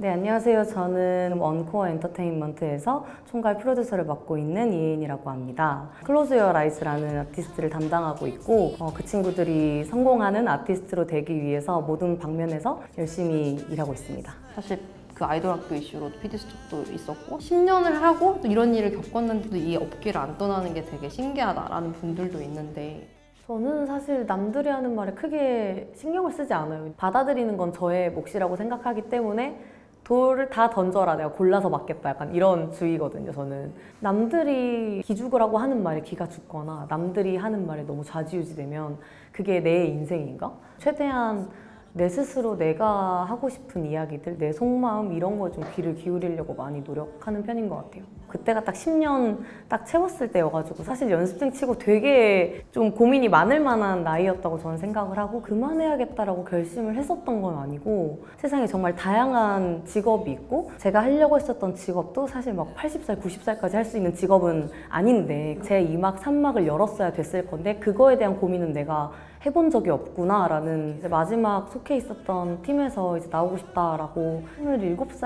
네, 안녕하세요. 저는 원코어 엔터테인먼트에서 총괄 프로듀서를 맡고 있는 이혜인이라고 합니다. 클로즈 유어 라이즈라는 아티스트를 담당하고 있고 그 친구들이 성공하는 아티스트로 되기 위해서 모든 방면에서 열심히 일하고 있습니다. 사실 그 아이돌 학교 이슈로 PD 수첩도 있었고 10년을 하고 또 이런 일을 겪었는데도 이 업계를 안 떠나는 게 되게 신기하다라는 분들도 있는데 저는 사실 남들이 하는 말에 크게 신경을 쓰지 않아요. 받아들이는 건 저의 몫이라고 생각하기 때문에 돌을 다 던져라, 내가 골라서 맞겠다, 약간 이런 주의거든요. 저는 남들이 기죽으라고 하는 말에 기가 죽거나 남들이 하는 말에 너무 좌지우지되면 그게 내 인생인가? 최대한 내 스스로 내가 하고 싶은 이야기들, 내 속마음 이런 거에 좀 귀를 기울이려고 많이 노력하는 편인 것 같아요. 그때가 딱 10년 딱 채웠을 때여가지고 사실 연습생 치고 되게 좀 고민이 많을 만한 나이였다고 저는 생각을 하고 그만해야겠다라고 결심을 했었던 건 아니고 세상에 정말 다양한 직업이 있고 제가 하려고 했었던 직업도 사실 막 80살, 90살까지 할 수 있는 직업은 아닌데 제 2막, 3막을 열었어야 됐을 건데 그거에 대한 고민은 내가 해본 적이 없구나 라는 이제 마지막 속해 있었던 팀에서 이제 나오고 싶다라고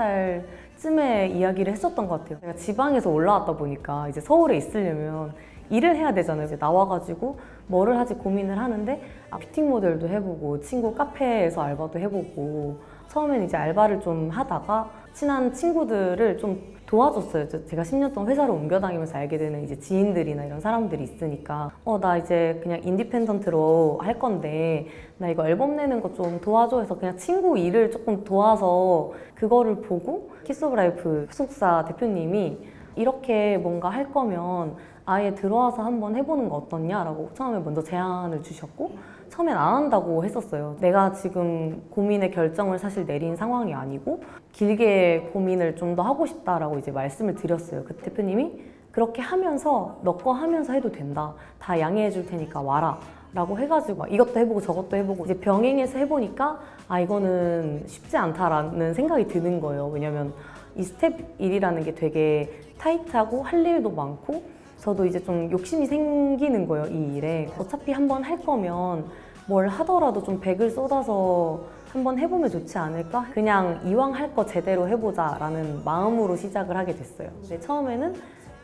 27살쯤에 이야기를 했었던 것 같아요. 제가 지방에서 올라왔다 보니까 이제 서울에 있으려면 일을 해야 되잖아요. 이제 나와가지고 뭐를 하지 고민을 하는데 뷰티 모델도 해보고 친구 카페에서 알바도 해보고 처음엔 이제 알바를 좀 하다가 친한 친구들을 좀 도와줬어요. 제가 10년 동안 회사를 옮겨 다니면서 알게 되는 이제 지인들이나 이런 사람들이 있으니까 나 이제 그냥 인디펜던트로 할 건데 나 이거 앨범 내는 거 좀 도와줘 해서 그냥 친구 일을 조금 도와서 그거를 보고 키스 오브 라이프 소속사 대표님이 이렇게 뭔가 할 거면 아예 들어와서 한번 해보는 거 어떻냐라고 처음에 먼저 제안을 주셨고 처음엔 안 한다고 했었어요. 내가 지금 고민의 결정을 사실 내린 상황이 아니고 길게 고민을 좀 더 하고 싶다라고 이제 말씀을 드렸어요. 그 대표님이 그렇게 하면서 너 거 하면서 해도 된다. 다 양해해 줄 테니까 와라. 라고 해가지고 이것도 해보고 저것도 해보고 이제 병행해서 해보니까 이거는 쉽지 않다라는 생각이 드는 거예요. 왜냐면 이 스텝 1이라는 게 되게 타이트하고 할 일도 많고 저도 이제 좀 욕심이 생기는 거예요, 이 일에. 어차피 한번 할 거면 뭘 하더라도 좀 100을 쏟아서 한번 해보면 좋지 않을까? 그냥 이왕 할 거 제대로 해보자 라는 마음으로 시작을 하게 됐어요. 근데 처음에는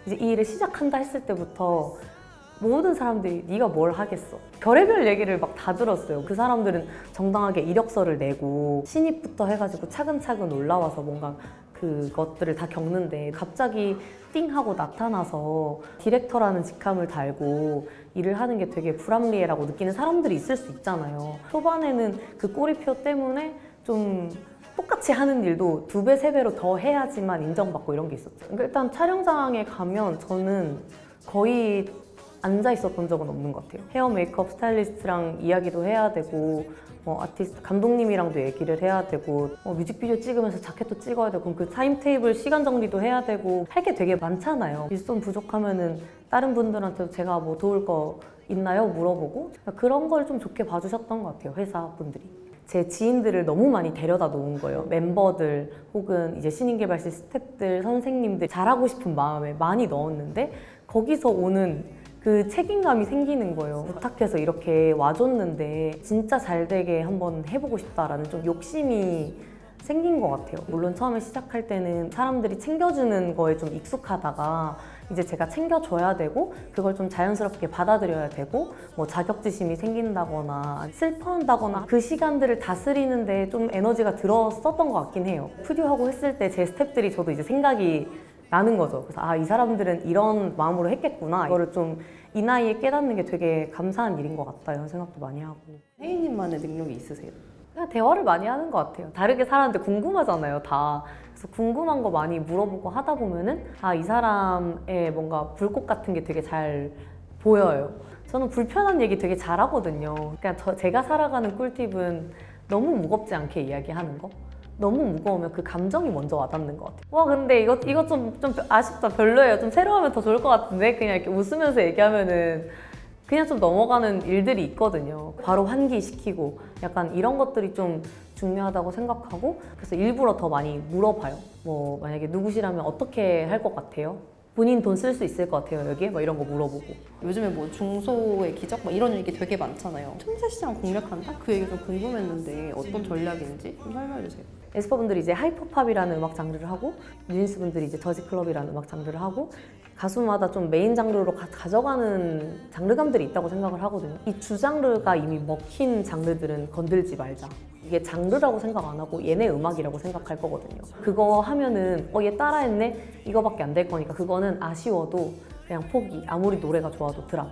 이제 이 일을 시작한다 했을 때부터 모든 사람들이 네가 뭘 하겠어? 별의별 얘기를 막 다 들었어요. 그 사람들은 정당하게 이력서를 내고 신입부터 해가지고 차근차근 올라와서 뭔가 그것들을 다 겪는데 갑자기 띵 하고 나타나서 디렉터라는 직함을 달고 일을 하는 게 되게 불합리해라고 느끼는 사람들이 있을 수 있잖아요. 초반에는 그 꼬리표 때문에 좀 똑같이 하는 일도 2배, 3배로 더 해야지만 인정받고 이런 게 있었죠. 그러니까 일단 촬영장에 가면 저는 거의 앉아 있었던 적은 없는 것 같아요. 헤어 메이크업 스타일리스트랑 이야기도 해야 되고 아티스트 감독님이랑도 얘기를 해야 되고 뮤직비디오 찍으면서 자켓도 찍어야 되고 그럼 그 타임테이블 시간 정리도 해야 되고 할 게 되게 많잖아요. 일손 부족하면은 다른 분들한테도 제가 뭐 도울 거 있나요? 물어보고 그런 걸 좀 좋게 봐주셨던 것 같아요, 회사분들이. 제 지인들을 너무 많이 데려다 놓은 거예요. 멤버들 혹은 이제 신인개발실 스태프들, 선생님들 잘하고 싶은 마음에 많이 넣었는데 거기서 오는 그 책임감이 생기는 거예요. 부탁해서 이렇게 와줬는데 진짜 잘 되게 한번 해보고 싶다라는 좀 욕심이 생긴 것 같아요. 물론 처음에 시작할 때는 사람들이 챙겨주는 거에 좀 익숙하다가 이제 제가 챙겨줘야 되고 그걸 좀 자연스럽게 받아들여야 되고 뭐 자격지심이 생긴다거나 슬퍼한다거나 그 시간들을 다스리는데 좀 에너지가 들었었던 것 같긴 해요. 프듀하고 했을 때 제 스태프들이 저도 이제 생각이 나는 거죠. 그래서 이 사람들은 이런 마음으로 했겠구나. 이거를 좀 이 나이에 깨닫는 게 되게 감사한 일인 것 같다 이런 생각도 많이 하고. 혜인님만의 능력이 있으세요? 그냥 대화를 많이 하는 것 같아요. 다르게 살았는데 궁금하잖아요, 다. 그래서 궁금한 거 많이 물어보고 하다 보면은 이 사람의 뭔가 불꽃 같은 게 되게 잘 보여요. 저는 불편한 얘기 되게 잘하거든요. 그냥 제가 살아가는 꿀팁은 너무 무겁지 않게 이야기하는 거. 너무 무거우면 그 감정이 먼저 와닿는 것 같아요. 와 근데 이거 좀 아쉽다, 별로예요. 좀 새로 하면 더 좋을 것 같은데 그냥 이렇게 웃으면서 얘기하면은 그냥 좀 넘어가는 일들이 있거든요. 바로 환기시키고 약간 이런 것들이 좀 중요하다고 생각하고 그래서 일부러 더 많이 물어봐요. 뭐 만약에 누구시라면 어떻게 할 것 같아요? 본인 돈 쓸 수 있을 것 같아요, 여기에? 뭐 이런 거 물어보고. 요즘에 뭐 중소의 기적 막 이런 얘기 되게 많잖아요. 틈새 시장 공략한다? 그 얘기 좀 궁금했는데 어떤 전략인지 좀 설명해 주세요. 에스파 분들이 이제 하이퍼팝이라는 음악 장르를 하고 뉴진스 분들이 이제 저지클럽이라는 음악 장르를 하고 가수마다 좀 메인 장르로 가져가는 장르감들이 있다고 생각을 하거든요. 이 주 장르가 이미 먹힌 장르들은 건들지 말자. 이게 장르라고 생각 안 하고 얘네 음악이라고 생각할 거거든요. 그거 하면은 얘 따라했네? 이거밖에 안 될 거니까 그거는 아쉬워도 그냥 포기. 아무리 노래가 좋아도 드랍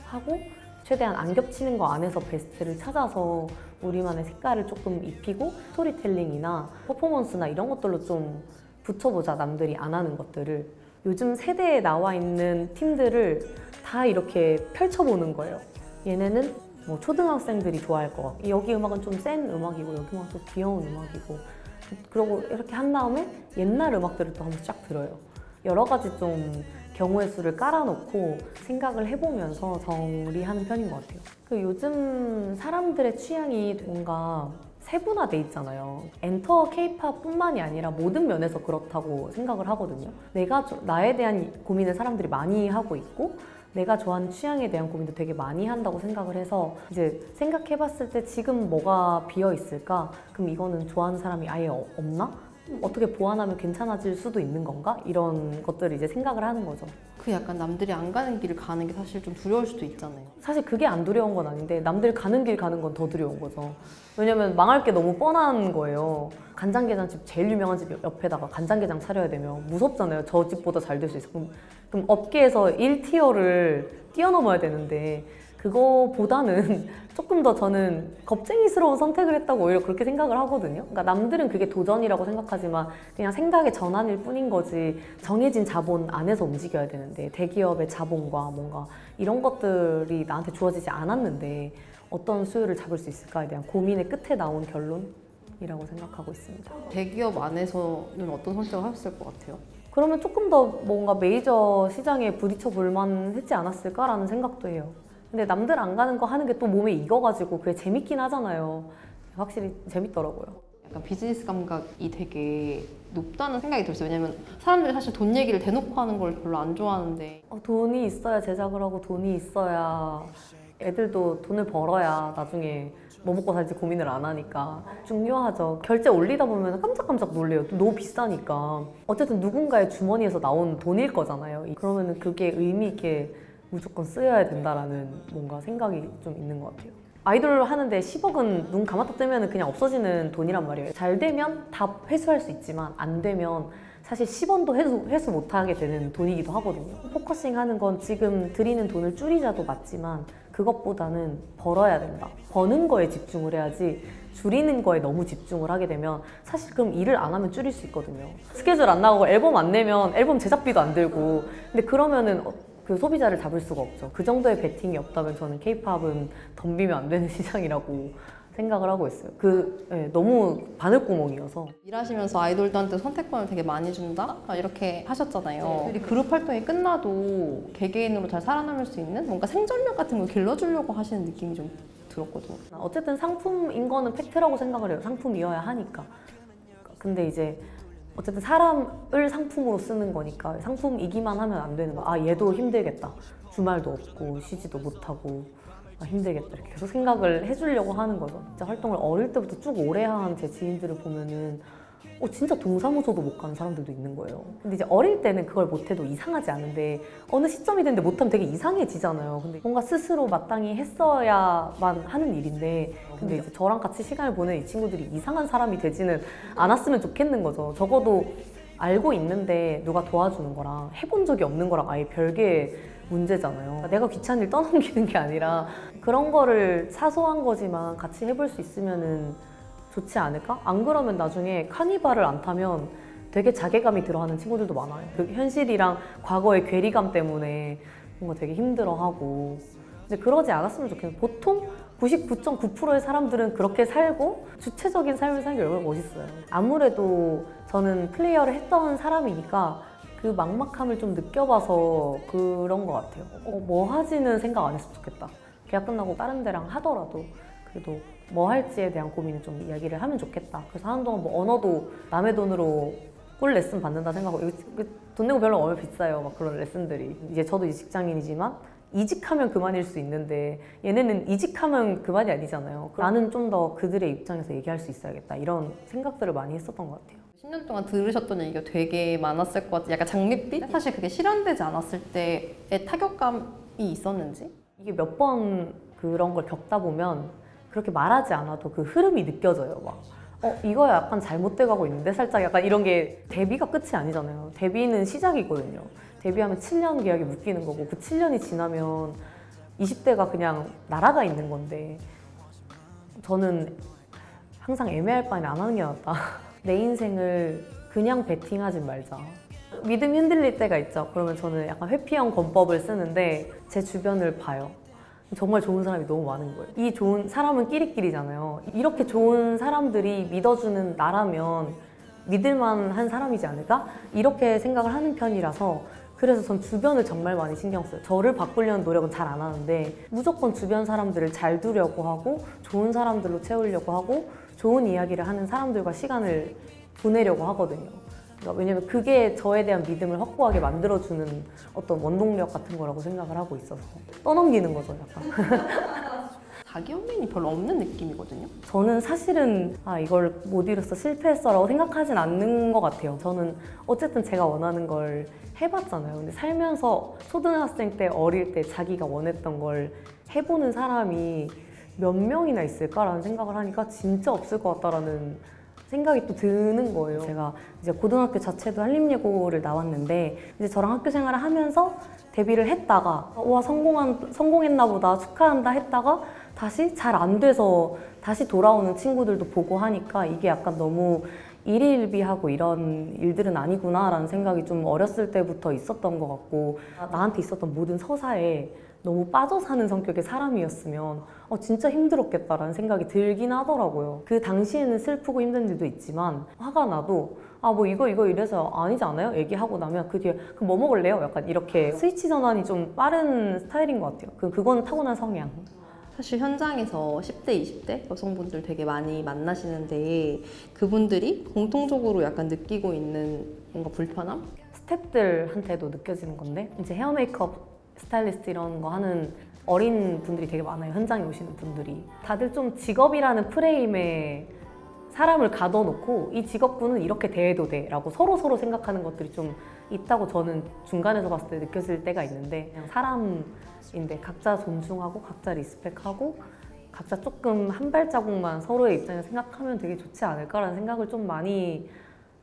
하고 최대한 안 겹치는 거 안에서 베스트를 찾아서 우리만의 색깔을 조금 입히고 스토리텔링이나 퍼포먼스나 이런 것들로 좀 붙여보자. 남들이 안 하는 것들을. 요즘 세대에 나와 있는 팀들을 다 이렇게 펼쳐보는 거예요. 얘네는 뭐 초등학생들이 좋아할 것 같고 여기 음악은 좀 센 음악이고 여기 음악은 좀 귀여운 음악이고 그러고 이렇게 한 다음에 옛날 음악들을 또 한번 쫙 들어요. 여러 가지 좀 경우의 수를 깔아놓고 생각을 해보면서 정리하는 편인 것 같아요. 그 요즘 사람들의 취향이 뭔가 세분화돼 있잖아요. 엔터 케이팝뿐만이 아니라 모든 면에서 그렇다고 생각을 하거든요. 나에 대한 고민을 사람들이 많이 하고 있고 내가 좋아하는 취향에 대한 고민도 되게 많이 한다고 생각을 해서 이제 생각해봤을 때 지금 뭐가 비어 있을까? 그럼 이거는 좋아하는 사람이 아예 없나? 어떻게 보완하면 괜찮아질 수도 있는 건가? 이런 것들을 이제 생각을 하는 거죠. 그 약간 남들이 안 가는 길을 가는 게 사실 좀 두려울 수도 있잖아요. 사실 그게 안 두려운 건 아닌데 남들 가는 길 가는 건 더 두려운 거죠. 왜냐면 망할 게 너무 뻔한 거예요. 간장게장집 제일 유명한 집 옆에다가 간장게장 차려야 되면 무섭잖아요. 저 집보다 잘 될 수 있어. 그럼 업계에서 1티어를 뛰어넘어야 되는데 그거보다는 조금 더 저는 겁쟁이스러운 선택을 했다고 오히려 그렇게 생각을 하거든요. 그러니까 남들은 그게 도전이라고 생각하지만 그냥 생각의 전환일 뿐인 거지 정해진 자본 안에서 움직여야 되는데 대기업의 자본과 뭔가 이런 것들이 나한테 주어지지 않았는데 어떤 수요를 잡을 수 있을까에 대한 고민의 끝에 나온 결론이라고 생각하고 있습니다. 대기업 안에서는 어떤 선택을 하셨을 것 같아요? 그러면 조금 더 뭔가 메이저 시장에 부딪혀 볼 만했지 않았을까라는 생각도 해요. 근데 남들 안 가는 거 하는 게 또 몸에 익어가지고 그게 재밌긴 하잖아요. 확실히 재밌더라고요. 약간 비즈니스 감각이 되게 높다는 생각이 들었어요. 왜냐면 사람들이 사실 돈 얘기를 대놓고 하는 걸 별로 안 좋아하는데 돈이 있어야 제작을 하고 돈이 있어야 애들도 돈을 벌어야 나중에 뭐 먹고 살지 고민을 안 하니까 중요하죠. 결제 올리다 보면 깜짝깜짝 놀래요. 너무 비싸니까. 어쨌든 누군가의 주머니에서 나온 돈일 거잖아요. 그러면 그게 의미 있게 무조건 쓰여야 된다라는 뭔가 생각이 좀 있는 것 같아요. 아이돌 하는데 10억은 눈 감았다 뜨면 그냥 없어지는 돈이란 말이에요. 잘 되면 다 회수할 수 있지만 안 되면 사실 10원도 회수 못하게 되는 돈이기도 하거든요. 포커싱 하는 건 지금 드리는 돈을 줄이자도 맞지만 그것보다는 벌어야 된다. 버는 거에 집중을 해야지 줄이는 거에 너무 집중을 하게 되면 사실 그럼 일을 안 하면 줄일 수 있거든요. 스케줄 안 나가고 앨범 안 내면 앨범 제작비도 안 들고 근데 그러면은 그 소비자를 잡을 수가 없죠. 그 정도의 베팅이 없다면 저는 케이팝은 덤비면 안 되는 시장이라고 생각을 하고 있어요. 너무 바늘구멍이어서. 일하시면서 아이돌들한테 선택권을 되게 많이 준다? 이렇게 하셨잖아요. 그룹 활동이 끝나도 개개인으로 잘 살아남을 수 있는 뭔가 생존력 같은 걸 길러주려고 하시는 느낌이 좀 들었거든요. 어쨌든 상품인 거는 팩트라고 생각을 해요. 상품이어야 하니까. 근데 이제 어쨌든 사람을 상품으로 쓰는 거니까 상품이기만 하면 안 되는 거야. 얘도 힘들겠다. 주말도 없고 쉬지도 못하고 힘들겠다. 이렇게 계속 생각을 해주려고 하는 거죠. 진짜 활동을 어릴 때부터 쭉 오래 한 제 지인들을 보면은 진짜 동사무소도 못 가는 사람들도 있는 거예요. 근데 이제 어릴 때는 그걸 못해도 이상하지 않은데 어느 시점이 됐는데 못하면 되게 이상해지잖아요. 근데 뭔가 스스로 마땅히 했어야만 하는 일인데 근데 이제 저랑 같이 시간을 보낸 이 친구들이 이상한 사람이 되지는 않았으면 좋겠는 거죠. 적어도 알고 있는데 누가 도와주는 거랑 해본 적이 없는 거랑 아예 별개의 문제잖아요. 내가 귀찮은 일 떠넘기는 게 아니라 그런 거를 사소한 거지만 같이 해볼 수 있으면은 좋지 않을까? 안 그러면 나중에 카니발을 안 타면 되게 자괴감이 들어하는 친구들도 많아요. 그 현실이랑 과거의 괴리감 때문에 뭔가 되게 힘들어하고 근데 그러지 않았으면 좋겠어요. 보통 99.9%의 사람들은 그렇게 살고 주체적인 삶을 살기 얼마나 멋있어요. 아무래도 저는 플레이어를 했던 사람이니까 그 막막함을 좀 느껴봐서 그런 것 같아요. 뭐 하지는 생각 안 했으면 좋겠다. 계약 끝나고 다른 데랑 하더라도 그래도 뭐 할지에 대한 고민을 좀 이야기를 하면 좋겠다. 그래서 하는 동안 뭐 언어도 남의 돈으로 꿀 레슨 받는다 생각하고 돈 내고 별로 얼마 비싸요. 막 그런 레슨들이. 이제 저도 이제 직장인이지만 이직하면 그만일 수 있는데 얘네는 이직하면 그만이 아니잖아요. 나는 좀 더 그들의 입장에서 얘기할 수 있어야겠다 이런 생각들을 많이 했었던 것 같아요. 10년 동안 들으셨던 얘기가 되게 많았을 것 같아요. 약간 장밋빛? 사실 그게 실현되지 않았을 때의 타격감이 있었는지? 이게 몇 번 그런 걸 겪다 보면 그렇게 말하지 않아도 그 흐름이 느껴져요. 막 이거 약간 잘못돼 가고 있는데 살짝 약간 이런 게 데뷔가 끝이 아니잖아요. 데뷔는 시작이거든요. 데뷔하면 7년 계약이 묶이는 거고 그 7년이 지나면 20대가 그냥 날아가 있는 건데 저는 항상 애매할 바에는 안 하는 게 낫다. 내 인생을 그냥 베팅하지 말자. 믿음이 흔들릴 때가 있죠. 그러면 저는 약간 회피형 권법을 쓰는데 제 주변을 봐요. 정말 좋은 사람이 너무 많은 거예요. 이 좋은 사람은 끼리끼리잖아요. 이렇게 좋은 사람들이 믿어주는 나라면 믿을만한 사람이지 않을까? 이렇게 생각을 하는 편이라서 그래서 전 주변을 정말 많이 신경 써요. 저를 바꾸려는 노력은 잘 안 하는데 무조건 주변 사람들을 잘 두려고 하고 좋은 사람들로 채우려고 하고 좋은 이야기를 하는 사람들과 시간을 보내려고 하거든요. 그러니까 왜냐면 그게 저에 대한 믿음을 확고하게 만들어주는 어떤 원동력 같은 거라고 생각을 하고 있어서 떠넘기는 거죠, 약간. 자기 연민이 별로 없는 느낌이거든요. 저는 사실은 이걸 못 이뤘어, 실패했어 라고 생각하진 않는 것 같아요. 저는 어쨌든 제가 원하는 걸 해봤잖아요. 근데 살면서 초등학생 때, 어릴 때 자기가 원했던 걸 해보는 사람이 몇 명이나 있을까라는 생각을 하니까 진짜 없을 것 같다라는 생각이 또 드는 거예요. 제가 이제 고등학교 자체도 한림예고를 나왔는데 이제 저랑 학교 생활을 하면서 데뷔를 했다가 와 성공했나 보다 축하한다 했다가 다시 잘 안 돼서 다시 돌아오는 친구들도 보고 하니까 이게 약간 너무 일희일비하고 이런 일들은 아니구나라는 생각이 좀 어렸을 때부터 있었던 것 같고 나한테 있었던 모든 서사에 너무 빠져 사는 성격의 사람이었으면 진짜 힘들었겠다라는 생각이 들긴 하더라고요. 그 당시에는 슬프고 힘든 일도 있지만 화가 나도 뭐 이거 이래서 아니지 않아요? 얘기하고 나면 그 뒤에 그럼 뭐 먹을래요? 약간 이렇게 스위치 전환이 좀 빠른 스타일인 것 같아요. 그건 타고난 성향. 사실 현장에서 10대, 20대 여성분들 되게 많이 만나시는데 그분들이 공통적으로 약간 느끼고 있는 뭔가 불편함? 스태프들한테도 느껴지는 건데 이제 헤어 메이크업 스타일리스트 이런 거 하는 어린 분들이 되게 많아요. 현장에 오시는 분들이. 다들 좀 직업이라는 프레임에 사람을 가둬놓고 이 직업군은 이렇게 대해도 돼 라고 서로 생각하는 것들이 좀 있다고 저는 중간에서 봤을 때 느껴질 때가 있는데 그냥 사람인데 각자 존중하고 각자 리스펙하고 각자 조금 한 발자국만 서로의 입장을 생각하면 되게 좋지 않을까라는 생각을 좀 많이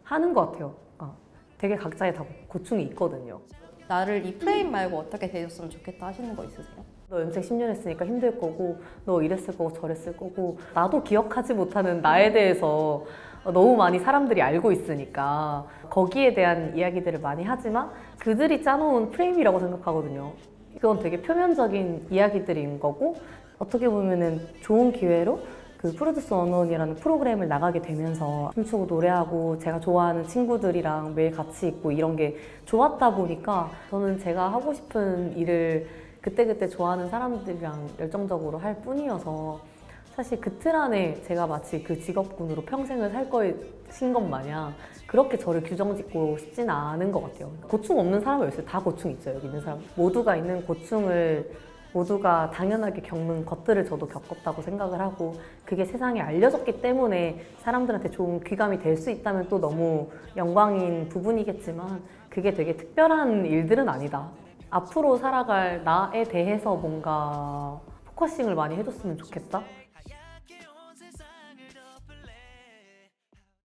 하는 것 같아요. 그러니까 되게 각자의 다 고충이 있거든요. 나를 이 프레임 말고 어떻게 대해줬으면 좋겠다 하시는 거 있으세요? 너 연생 10년 했으니까 힘들 거고 너 이랬을 거고 저랬을 거고 나도 기억하지 못하는 나에 대해서 너무 많이 사람들이 알고 있으니까 거기에 대한 이야기들을 많이 하지만 그들이 짜놓은 프레임이라고 생각하거든요. 이건 되게 표면적인 이야기들인 거고 어떻게 보면은 좋은 기회로 그 프로듀스 101이라는 프로그램을 나가게 되면서 춤추고 노래하고 제가 좋아하는 친구들이랑 매일 같이 있고 이런 게 좋았다 보니까 저는 제가 하고 싶은 일을 그때그때 좋아하는 사람들이랑 열정적으로 할 뿐이어서 사실 그 틀 안에 제가 마치 그 직업군으로 평생을 살 것인 것 마냥 그렇게 저를 규정짓고 싶지는 않은 것 같아요. 고충 없는 사람이 어딨어요? 다 고충 있죠, 여기 있는 사람. 모두가 있는 고충을 모두가 당연하게 겪는 것들을 저도 겪었다고 생각을 하고 그게 세상에 알려졌기 때문에 사람들한테 좋은 귀감이 될 수 있다면 또 너무 영광인 부분이겠지만 그게 되게 특별한 일들은 아니다. 앞으로 살아갈 나에 대해서 뭔가 포커싱을 많이 해줬으면 좋겠다.